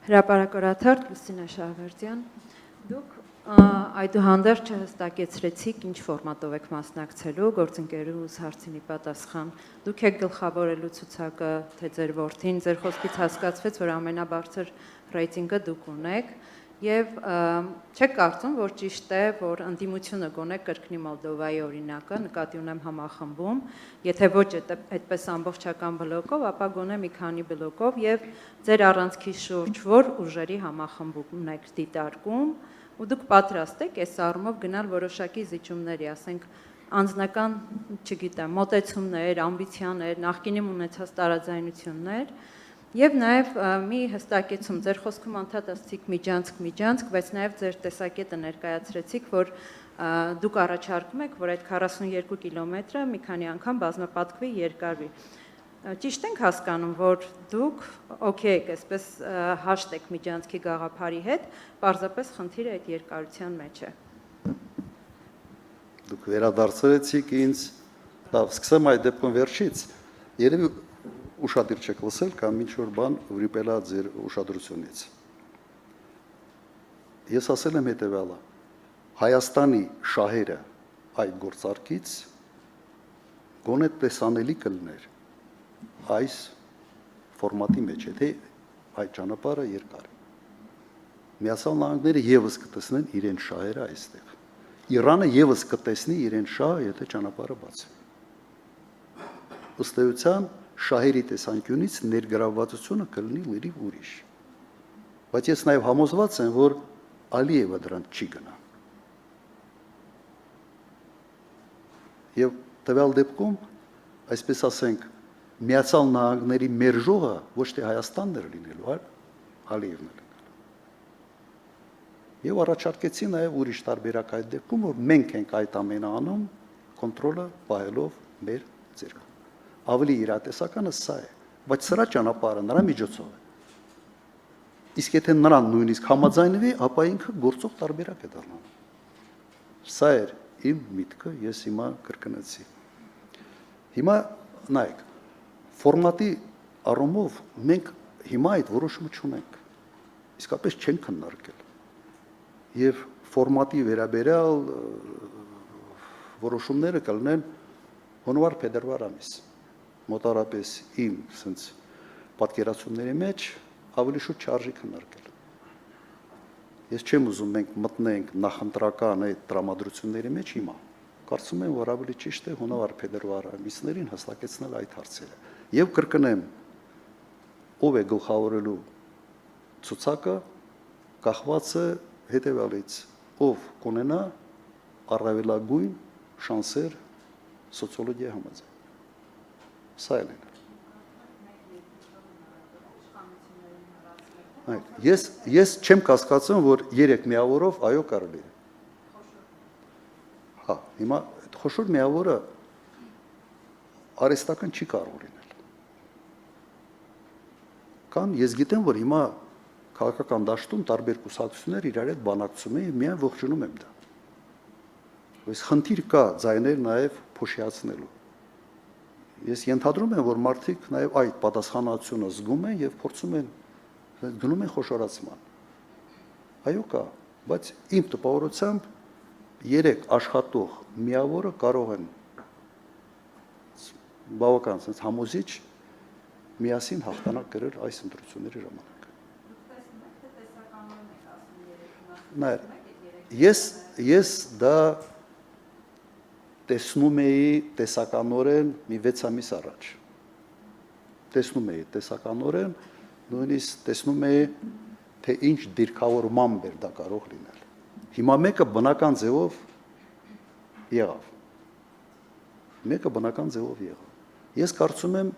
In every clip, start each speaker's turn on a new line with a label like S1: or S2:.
S1: Հրապարակորաթերթ Լուսինե Շահվերդյան, դուք այդուհանդերձ չհստակեցրեցիք ինչ ֆորմատով եք մասնակցելու, գործընկերուհուս հարցինի պատասխան, դուք եք գլխավորելու ցուցակը, թե ձեր որդին, ձեր խոսքից հասկացվեց, որ ամենաբարձր ռեյտինգը դուք ունեք, եւ չեք կարծում, որ ճիշտ է, որ ընդդիմությունը գոնե կրկնի Մոլդովայի օրինակը, նկատի ունեմ համախմբում, եթե ոչ այդպես ամբողջական բլոկով, ապա գոնե մի քանի բլոկով եւ ձեր առանցքի շուրջ որ ուժերի համախմբումն եք դիտարկում, ու դուք պատրաստ եք այս առումով գնալ որոշակի զիջումների, ասենք անձնական, չգիտեմ, մոտեցումներ, ամբիցիաներ, նախկինում ունեցած տարաձայնություններ, եւ նաեւ մի հստակեցում, ձեր խոսքում անդադ ասացիք միջանցք, բայց նաեւ ձեր տեսակետը ներկայացրեցիք, որ դուք առաջարկում եք, որ այդ 42 կիլոմետրը մի քանի անգամ բազմապատկվի, երկարվի։ Ճիշտ ենք հասկանում, որ դուք օքեյ եք, այսպես հաշտ եք միջանցքի գաղափարի հետ, պարզապես խնդիրը այդ երկարության մեջ է։
S2: Դուք վերադարձրեցիք ինձ, լավ, սկսեմ այդ դեպքում վերջից, երևի ուշադիր չեք լսել կամ ինչ-որ բան վրիպել է ձեր ուշադրությունից։ Ես ասել եմ հետևյալը, Հայաստանի շահերը այդ գործարքից գոնե տեսանելի կլներ այս ֆորմատի մեջ, եթե այդ ճանապարհը երկար է։ Միացյալ Նահանգները եւս կտեսնեն իրենց շահերը այստեղ։ Իրանը եւս կտեսնի իրենց շահը, եթե ճանապարհը բացվի։ Ըստ էության շահերի տեսանկյունից ներգրավվածությունը կլինի լրիվ ուրիշ։ Բայց ես նաև համոզված եմ, որ Ալիևը դրան չի գնա։ Եվ տվյալ դեպքում, այսպես ասենք, Միացյալ Նահանգների մերժողը ոչ թե Հայաստանն էր լինելու, այլ Ալիևն էր լինելու։ Եվ առաջարկեցի նաև ուրիշ տարբերակ այդ դեպքում, որ մենք ենք այդ ամենը անում, կոնտրոլը պահելով մեր ձեռքում։ Ավելի իրատեսականը սա է, բայց սրա ճանապարհը նրա միջոցով է։ Իսկ եթե նրան նույնիսկ համաձայնվի, ապա ինքը գործող տարբերակ է դառնում։ Սա էր իմ միտքը, ես հիմա կրկնեցի։ Հիմա նայեք, ֆորմատի առումով մենք հիմա այդ որոշումը չունենք։ Իսկապես չենք քննարկել։ Եվ ֆորմատի վերաբերյալ որոշումները կլինեն հունվար-փետրվար ամիս։ Մոտարապես իմ սենց պատկերացումների մեջ ավելի շուտ չարժի քննարկել։ Ես չեմ ուզում մենք մտնենք նախընտրական այդ տրամադրությունների մեջ հիմա։ Կարծում եմ, որ ավելի ճիշտ է հունվար-փետրվար ամիսներին հստակեցնել այդ հարցերը։ Եվ կրկնեմ, ով է գլխավորելու ցուցակը, կախված է հետևյալից, ով կունենա առավելագույն շանսեր սոցիոլոգիայի համաձայն։ Սա է լինել։ Ես չեմ կասկածում, որ 3 միավորով այո կարելի է։ Հա, հիմա այդ խոշոր միավորը արհեստական չի կարող լինել։ Կամ ես գիտեմ, որ հիմա քաղաքական դաշտում տարբեր կուսակցություններ իրար հետ բանակցում են, միայն ողջունում եմ դա։ Այս խնդիր կա ձայներ նաև փոշիացնելու։ Ես ենթադրում եմ, որ մարդիկ նաև այդ պատասխանատվությունը զգում են եւ փորձում են գնում են խոշորացման։ Այո կա, բայց իմ տպավորությամբ 3 աշխատող միավորը կարող են բավական sense համոզիչ միասին հաղթանակ կրել այս ընտրությունների ժամանակ։ Ես դա տեսնում էի տեսականորեն մի 6 ամիս առաջ։ Տեսնում էի տեսականորեն, նույնիսկ տեսնում էի, թե ինչ դիրքավորմամբ էր դա կարող լինել։ Հիմա մեկը բնական ձևով եղավ։ Ես կարծում եմ,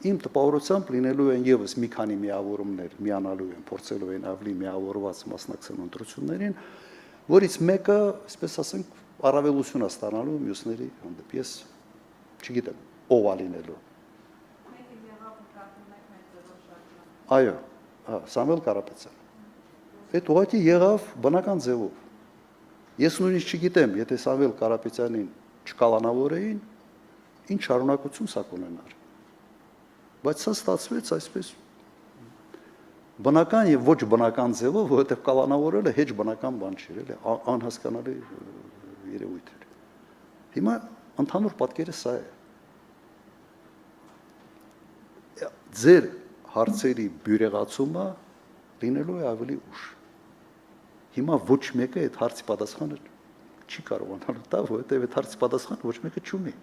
S2: իմ տպավորությամբ լինելու են եւս մի քանի միավորումներ, միանալու են, փորձելու են ավելի միավորված մասնակցել ընտրություններին, որից մեկը, այսպես ասենք, առավելություն է ստանալու մյուսների հանդեպ։ Ես չգիտեմ, ով է լինելու։ Այո, Սամվել Կարապետյան։ Այդ ուղղակի եղավ բնական ձևով։ Ես նույնիսկ չգիտեմ, եթե Սամվել Կարապետյանին չկալանավորեին, ինչ շարունակություն սա կունենար։ Բայց սա ստացվեց այսպես բնական եւ ոչ բնական ձևով, որովհետեւ կալանավորելը հեչ բնական բան չէ, էլի անհասկանալի երևույթ է։ Հիմա ընդհանուր պատկերը սա է։ Ձեր հարցերի բյուրեղացումը լինելու է ավելի ուշ։ Հիմա ոչ մեկը այդ հարցի պատասխանը չի կարողանալ տա, որովհետեւ այդ հարցի պատասխանը ոչ մեկը չունի։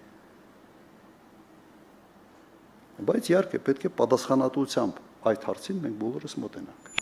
S2: Բայց իհարկե պետք է պատասխանատվությամբ այդ հարցին մենք բոլորս մոտենանք։